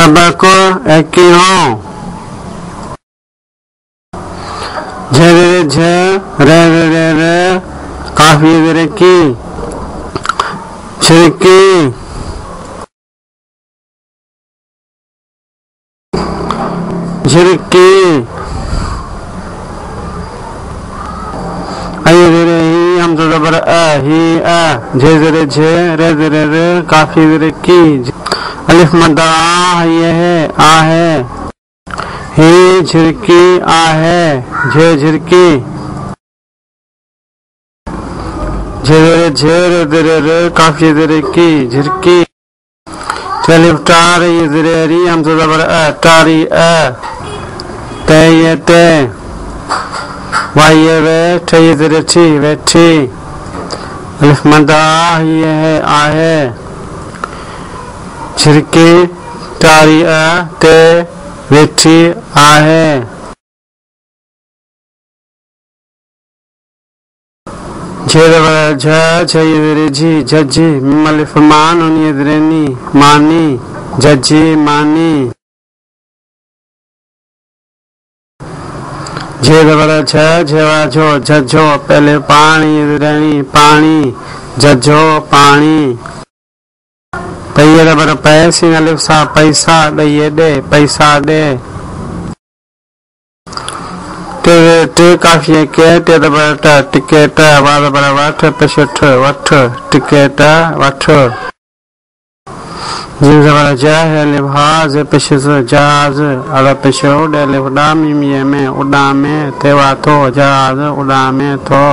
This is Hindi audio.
सबको एक ही हो। झ झ रे रे रे रे काफी रे की झिरकी झिरकी हम तो जबर ही झे झे रे रे काफी रे की अलिफ मद्दा ये है आ है ही झिरकी आ है झे झिरकी झे रे काफी रे की झिरकी अलिफ टार ये री हम तो जबर टारी ते ये ते वाये वे ठे ये ठी वे ठी अलिफ मद्दा ये है आ है झिरकी टारी ते वेठी आ है झी झजी मलिफ मान नी मानी झजी मानी झेवा झो झझो पहले पानी पानी झझो पानी पैये रबर पैसी अलिफ सा पैसा दे दे पैसा दे टे काफी के टे रबर टिकेट वार रबर वठ पेशठ वठ टिकेट वठ जिन रबर जा है लिहाज पेशस जहाज अल पेशो डे लिफडा मिमिये में उड़ा में तेवा थो जहाज उड़ा में थो